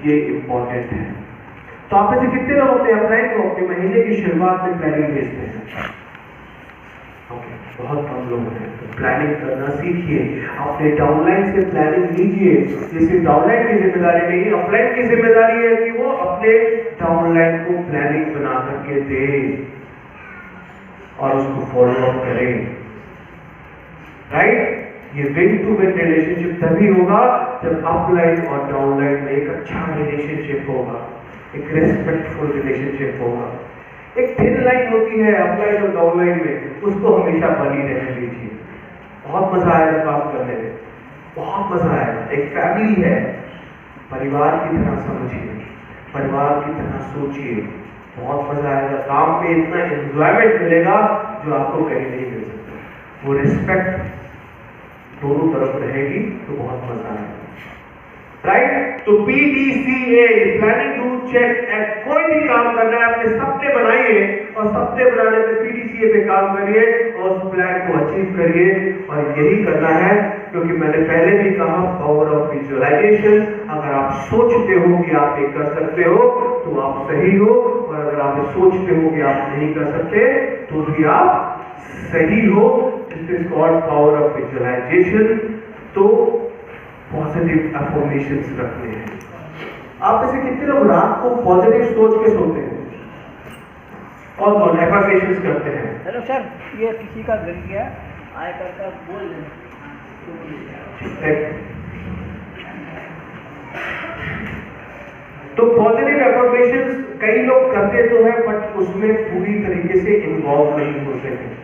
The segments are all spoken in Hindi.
ये इम्पोर्टेंट है। तो आप में से कितने लोग अपने अपलाइन को अपने महीने की शुरुआत में प्लानिंग भेजते हैं? ओके, बहुत कम लोग हैं। तो प्लानिंग करना सीखिए, अपने डाउनलाइन से प्लानिंग लीजिए। ये सिर्फ डाउनलाइन की जिम्मेदारी नहीं, अपलाइन की जिम्मेदारी है कि वो अपने डाउनलाइन को प्लानिंग बना करके दे और उसको फॉलो अप करें। राइट? ये विन टू विन रिलेशनशिप तभी होगा जब अपलाइन और डाउनलाइन में एक अच्छा रिलेशनशिप होगा, एक रेस्पेक्टफुल रिलेशनशिप होगा। एक थिन लाइन होती है अपलाइन और डाउनलाइन में, उसको हमेशा बनी रहने दीजिए। बहुत मजा आएगा काम करने में, बहुत मजा आएगा। एक फैमिली है, परिवार की तरह समझिए, परिवार की तरह सोचिए, बहुत मजा आएगा। काम में इतना एंजॉयमेंट मिलेगा जो आपको कहीं नहीं मिल सकता। वो रिस्पेक्ट दोनों तरफ रहेगी तो बहुत मजा आएगा। राइट? तो PDCA, planning do check and, कोई भी काम करना है अपने सपने बनाइए और सपने बनाने में PDCA पे काम करिए और उस प्लान को अचीव करिए। और यही करना है, क्योंकि मैंने पहले भी कहा पावर ऑफ विजुअलाइजेशन। अगर आप सोचते हो कि आप ये कर सकते हो तो आप सही हो, और अगर आप सोचते हो कि आप नहीं कर सकते तो भी आप सही हो। This is called power of visualisation. तो पॉजिटिव अफर्मेशंस रखने हैं। आप में से कितने लोग रात को पॉजिटिव सोच के सोते हैं? कौन कौन अफर्मेशंस करते हैं? हेलो सर, ये किसी का गिर गया आय करता बोल दें। तो पॉजिटिव अफर्मेशंस कई लोग करते तो हैं बट उसमें पूरी तरीके से इन्वॉल्व नहीं होते हैं।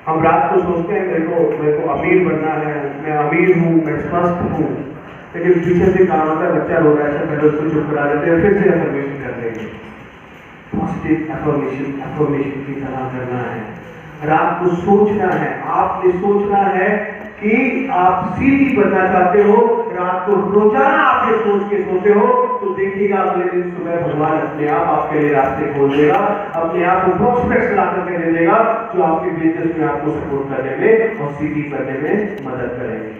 हम रात को सोचते हैं मेरे को अमीर बनना है, मैं अमीर हूँ, मैं स्वस्थ हूँ, लेकिन पीछे से काम आता है, बच्चा रो रहा है, पहले उसको चुप करा देते हैं, फिर से अफर्मेशन कर देंगे। पॉजिटिव अफर्मेशन की तरह करना है। रात को सोचना है, आपने सोचना है कि आप सीधी बनना चाहते हो। रात को रोजाना आप ये सोच के सोते हो तो देखिएगा अगले दिन सुबह भगवान अपने आप आपके लिए रास्ते खोल देगा, अपने आप को प्रॉस्पेक्ट्स ला करके दे देगा जो आपके बिजनेस में आपको सपोर्ट करने में और सीधी करने में मदद करेंगे।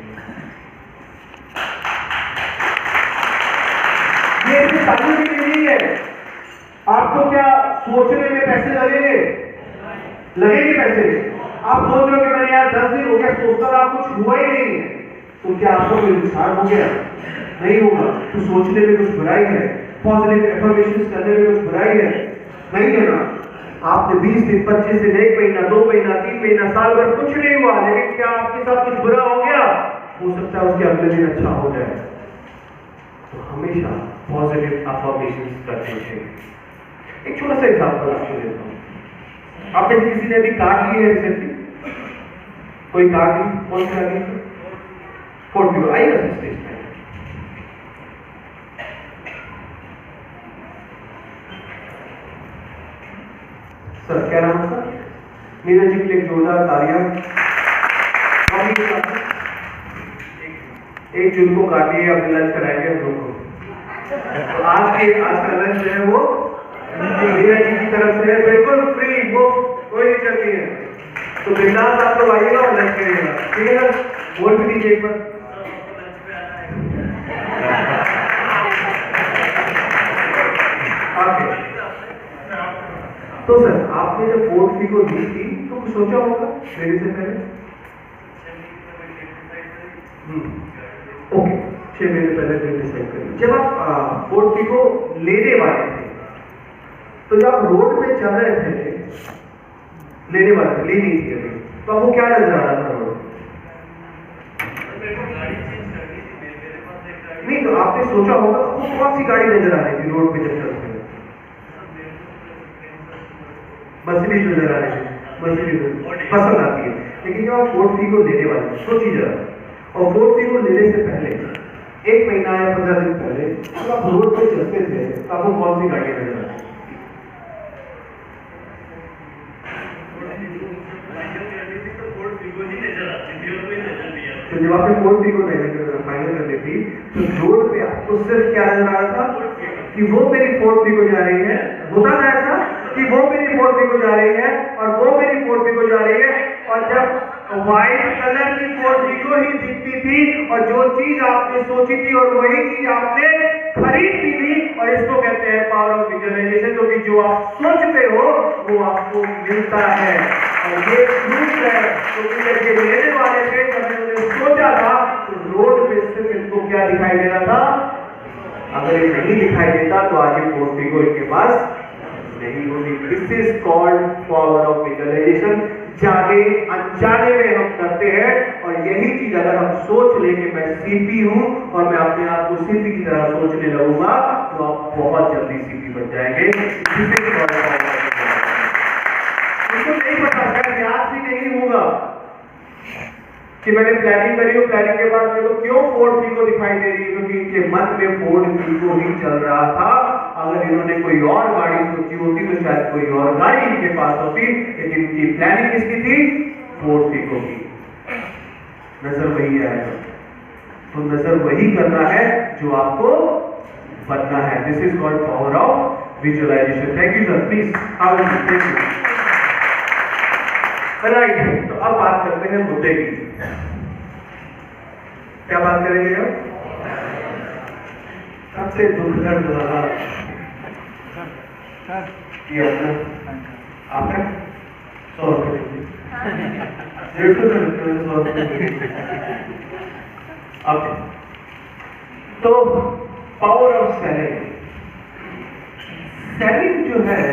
ये सिर्फ चालू के लिए नहीं है। आपको क्या सोचने में पैसे लगेंगे? पैसे? आप सोच रहे हो कि मैंने यार 10 दिन हो गया सोचता रहा, कुछ हुआ ही नहीं है, तो क्या आपको कोई नुकसान हो गया? नहीं होगा। तो सोचने में कुछ बुराई है? पॉजिटिव अफर्मेशंस करने में कुछ बुराई है? नहीं है ना। आपने 20 दिन, 25 दिन, 1 महीना, 2 महीना, 3 महीना, साल भर कुछ नहीं हुआ, लेकिन क्या आपके साथ कुछ बुरा हो गया? हो सकता है उसके अगले दिन अच्छा हो जाए। तो हमेशा पॉजिटिव अफर्मेशंस करने चाहिए। एक छोटा सा एग्जांपल आपको देता हूँ। आप में किसी ने अभी कार ली है रिसेंटली? कोई कार ली? कौन सी कार ली? फोर्ड आइएगा स्टेज पे। सर क्या नाम था? नीरज जी के लिए जोरदार तालियां। एक जून को काटिए, अब लंच कराएंगे हम लोग को। तो आज का लंच जो है वो नीरज जी की तरफ से है, बिल्कुल फ्री, वो कोई दिक्कत नहीं है। तो बिंदास आप लोग आइएगा और लंच करिएगा, ठीक है सर? बोल भी दीजिए एक बार। तो सर आपने जब फोर्ड फी को दी थी तो कुछ सोचा होगा मेरे से पहले? ओके, 6 महीने पहले डिसाइड करिए। जब आप फोर्ड फी को लेने वाले थे तो जब आप रोड पे चल रहे थे, लेने वाले थे, ले नहीं थी अभी, तो आपको क्या नजर आ रहा था रोड? नहीं, तो आपने सोचा होगा आपको कौन सी गाड़ी नजर आ रही थी रोड पे जब चलते? मर्सिडीज नजर आ रही है, मर्सिडीज पसंद आती है। लेकिन जब आप फोर्ड फी को लेने वाले सोचिए जरा, और फोर्ड फी को लेने से पहले 1 महीना या 15 दिन पहले जब आप रोड पे चलते थे तो आपको कौन सी गाड़ी नजर आ रही? तो जब आपने फोर्ड फी को फाइनल कर ली थी तो रोड पे आपको सिर्फ क्या नजर आ रहा था कि वो मेरी फोर्ड फी को जा रही है। होता था ऐसा कि वो मेरी फोर्ड फी को जा रही है और वो मेरी फोर्ड फी को जा रही है। और जब व्हाइट कलर की फोर्ड फी को ही दिखती थी और जो चीज आपने सोची थी और वही चीज आपने है पावर ऑफ विजुअलाइजेशन, क्योंकि जो आप सोचते हो वो आपको मिलता है। और ये प्रूफ है, क्योंकि जब ये लेने वाले थे, जब इन्होंने सोचा था तो रोड पे सिर्फ इनको क्या दिखाई दे रहा था? अगर ये नहीं दिखाई देता तो आज ये पोर्टिको इनके पास नहीं होगी। This is called power of visualisation. जाने अनजाने में हम करते हैं, और यही चीज अगर हम सोच ले कि मैं सीपी हूं और मैं अपने आप को सीपी की तरह सोचने लगूंगा तो आप बहुत जल्दी सीपी बन जाएंगे। इसको नहीं पता, शायद याद भी नहीं होगा कि मैंने प्लानिंग करी हो, प्लानिंग के बाद मेरे को क्यों फोर्ड फीको दिखाई दे रही है, क्योंकि इनके मन में फोर्ड फीको ही चल रहा था। अगर इन्होंने कोई और गाड़ी सोची होती तो शायद कोई और गाड़ी इनके पास होती, लेकिन इनकी प्लानिंग किसकी थी? फोर्ड फीको की। नजर वही आएगा, तो नजर वही करना है जो आपको बनना है। This is called power of visualisation. Thank you sir, please how thank you. Right, तो अब बात करते हैं मुद्दे की। क्या बात करेंगे हम? सबसे दुखद वाला किया आपने 100 रुपये 150 रुपये। अब तो पावर ऑफ सेलिंग। सेलिंग जो है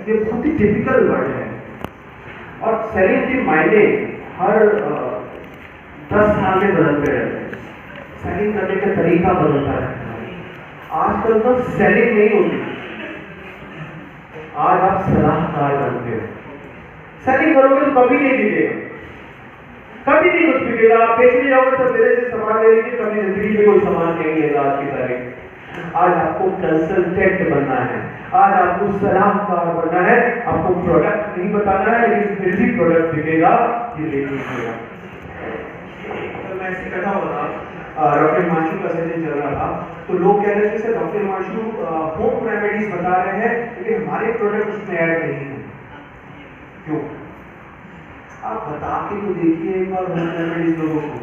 ये बहुत ही टिपिकल वर्ड है, और सेलिंग के मायने हर 10 साल में बदलते रहते हैं। सेलिंग करने का तरीका बदलता रहता है। आजकल तो सेलिंग नहीं होती, आज आप सलाहकार बनते हो। सेलिंग करोगे तो कभी नहीं बिकेगा, कभी नहीं कुछ बिकेगा। आप बेचने जाओगे तो मेरे से सामान ले लीजिए, कभी जिंदगी में कोई सामान नहीं लेगा आज की तारीख। आज आपको कंसल्टेंट बनना है, आज आपको सलाहकार बनना है। आपको प्रोडक्ट नहीं बताना है, लेकिन फिर भी प्रोडक्ट बिकेगा, ये ले लीजिएगा। तो मैं ऐसे बैठा हुआ था, डॉक्टर हिमांशु का सेशन चल रहा था, तो लोग कह रहे थे sir doctor Himanshu home remedies बता रहे हैं, लेकिन हमारे प्रोडक्ट उसमें ऐड नहीं है। क्यों? आप बता के तो देखिए एक बार होम रेमेडीज लोगों को,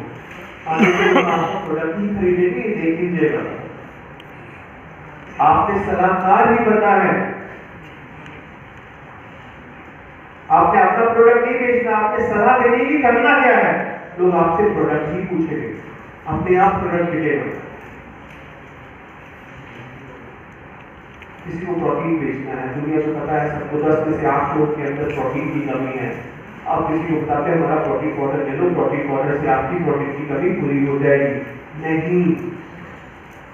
आगे से आपको प्रोडक्ट ही खरीदेंगे, देख लीजिएगा। आपने सलाहकार भी बनना है, आपने अपना प्रोडक्ट नहीं बेचना, आपने सलाह देनी की करना क्या है। लोग आपसे प्रोडक्ट ही पूछेंगे, अपने आप प्रोडक्ट मिलेगा। किसी को प्रोटीन बेचना है, दुनिया को पता है सबको 10 में से 8 लोग के अंदर प्रोटीन की कमी है। आप किसी को बताते हैं हमारा प्रोटीन पाउडर ले लो, प्रोटीन पाउडर से आपकी प्रोटीन की कमी पूरी हो जाएगी। नहीं,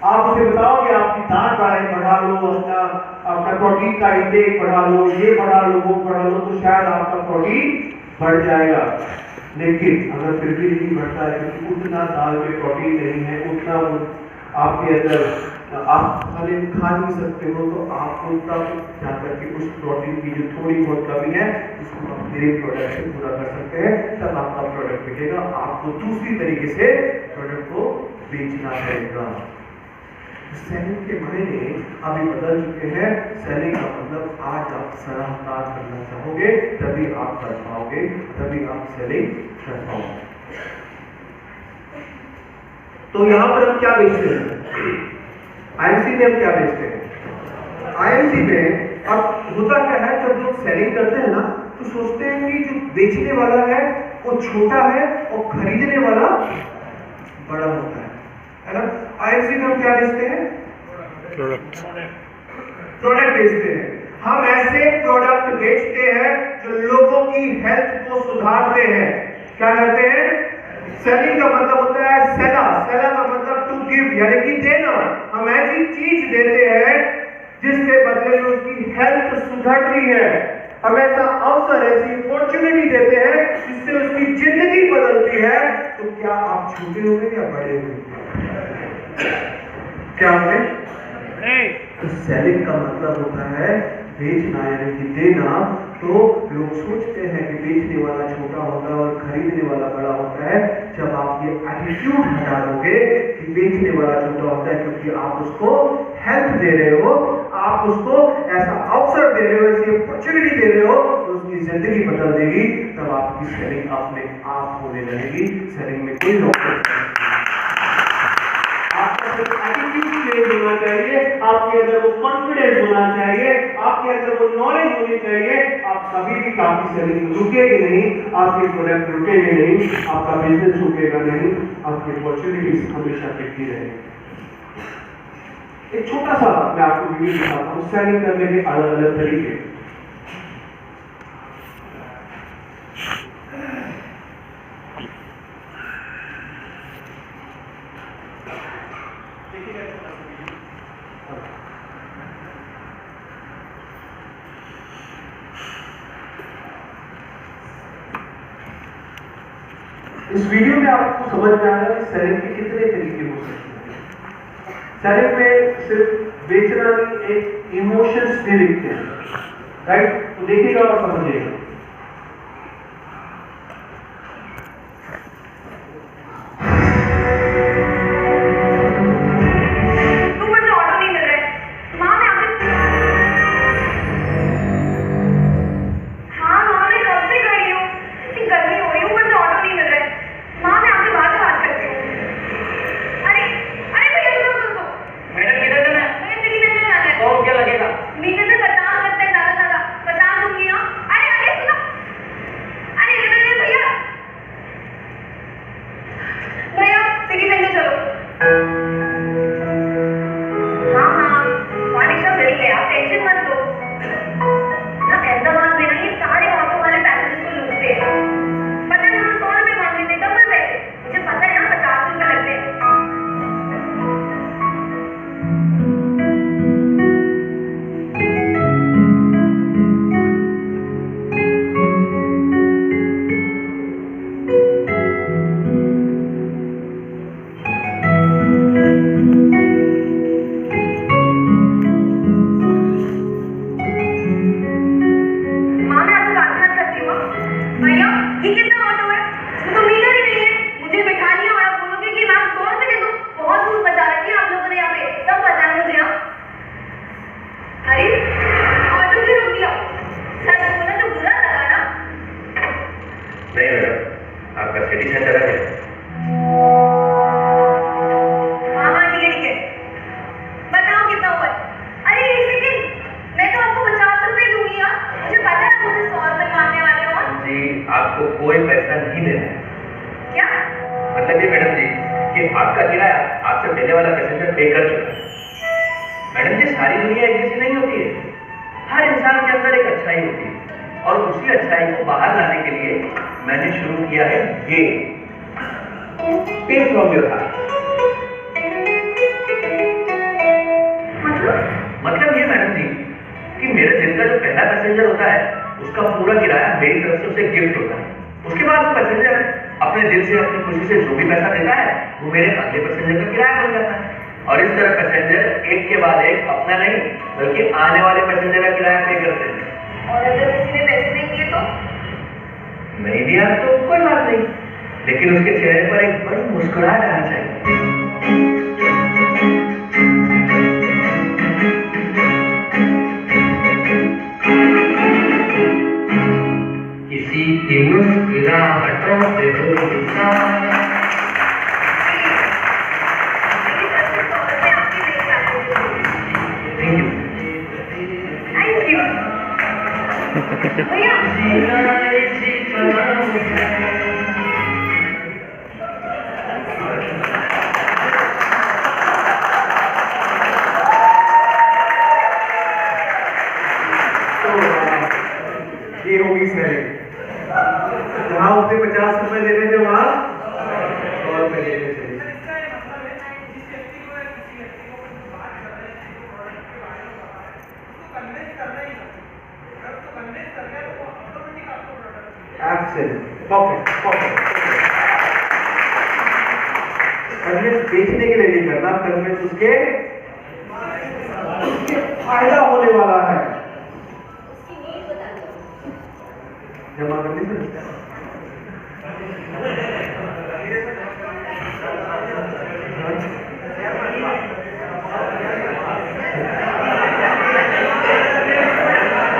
आप उसे बताओगे आपकी दांत बढ़ा लो, अपना प्रोटीन का इंटेक बढ़ा लो, ये बढ़ा लो, वो बढ़ा लो, तो शायद आपका प्रोटीन बढ़ जाएगा। लेकिन अगर फिर भी नहीं बढ़ता है, क्योंकि उतना दाल में प्रोटीन नहीं है, उतना आपके अंदर आप खा नहीं सकते हो, तो आपको तब जाकर के उस प्रोटीन की जो थोड़ी बहुत कमी है उसको आप मेरे प्रोडक्ट से पूरा कर सकते हैं, तब आपका प्रोडक्ट बिकेगा। आपको दूसरी तरीके से प्रोडक्ट को बेचना पड़ेगा। सेलिंग के मायने अभी बदल चुके हैं। सेलिंग का मतलब आज आप सलाहकार करना चाहोगे तभी आप कर पाओगे, तभी आप सेलिंग कर पाओगे। तो यहां पर हम क्या बेचते हैं? आईएमसी में हम क्या बेचते हैं? आईएमसी में अब होता क्या है, जब लोग सेलिंग करते हैं ना तो सोचते हैं कि जो बेचने वाला है वो छोटा है और खरीदने वाला बड़ा होता है ना। आईएमसी में हम क्या बेचते हैं? प्रोडक्ट बेचते हैं। हम ऐसे प्रोडक्ट बेचते हैं जो लोगों की हेल्थ को सुधारते हैं। क्या करते हैं? सेलिंग का मतलब होता है सेला, सेला का मतलब टू गिव, यानी कि देना। हम ऐसी चीज देते हैं जिसके बदले में उसकी हेल्थ सुधरती है। हम ऐसा अवसर, ऐसी अपॉर्चुनिटी देते हैं जिससे उसकी जिंदगी बदलती है। तो क्या आप छोटे होंगे या बड़े होंगे? क्या होंगे? तो सेलिंग का मतलब होता है बेचना, यानी कि देना। तो लोग सोचते हैं कि बेचने वाला छोटा होता है और खरीदने वाला बड़ा होता है। जब आप ये एटीट्यूड हटा दोगे कि बेचने वाला छोटा होता है, क्योंकि आप उसको हेल्प दे रहे हो, आप उसको ऐसा अवसर दे रहे हो, ऐसी अपॉर्चुनिटी दे रहे हो, तो उसकी जिंदगी बदल देगी। तब आपकी सेलिंग अपने आप होने लगेगी। सेलिंग में कोई रॉकेट नहीं। आप एटीट्यूड चेंज होना चाहिए, आपके अंदर वो कॉन्फिडेंस होना चाहिए, आपके अंदर वो नॉलेज होनी चाहिए। आप कभी भी काफी सेलिंग रुकेगी नहीं, आपके प्रोडक्ट रुकेंगे नहीं, आपका बिजनेस रुकेगा नहीं, आपकी अपॉर्चुनिटीज हमेशा टिकती रहेगी। एक छोटा सा मैं आपको वीडियो दिखाता हूँ सेलिंग करने के अलग अलग तरीके। इस वीडियो में आपको समझ में आएगा कि सेलिंग के कितने तरीके हो सकते हैं। सेलिंग में सिर्फ बेचना नहीं, एक इमोशंस भी लिखते हैं, राइट? तो देखिएगा और समझिएगा। आपको कोई पैसा नहीं देना है। क्या मतलब ये मैडम जी कि आपका किराया आपसे पहले वाला पैसेंजर पे कर चुका है। मैडम जी सारी दुनिया एक जैसी नहीं होती है, हर इंसान के अंदर एक अच्छाई होती है और उसी अच्छाई को बाहर लाने के लिए मैंने शुरू किया है ये पे फ्रॉम योर हार्ट। मतलब ये मैडम जी कि मेरे दिल का जो पहला पैसेंजर होता है उसका पूरा किराया मेरी तरफ से उसे गिफ्ट होता है। उसके बाद वो पैसेंजर अपने दिल से अपनी खुशी से जो भी पैसा देता है वो मेरे अगले पैसेंजर का किराया बन जाता है। और इस तरह पैसेंजर एक के बाद एक अपना नहीं बल्कि आने वाले पैसेंजर का किराया पे करते हैं। और अगर किसी ने पैसे नहीं दिए तो? नहीं दिया तो कोई बात नहीं, लेकिन उसके चेहरे पर एक बड़ी मुस्कुराहट आनी चाहिए। किसी की मुस्कुराहटों से हो थैंक यू भैया। ये होगी सेलिंग। जहाँ उसने 50 रुपए देने थे वहाँ 100 रुपए देने चाहिए। कन्विंस बेचने के लिए नहीं करना, कन्विंस उसके फायदा होने वाला है। जमा करनी सर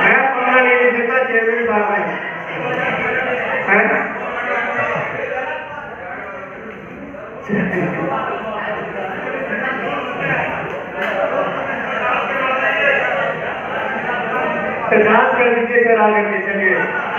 मैं पंगा नहीं देता, चेयरमैन साहब है। डांस कर दीजिए सर आकर के, चलिए।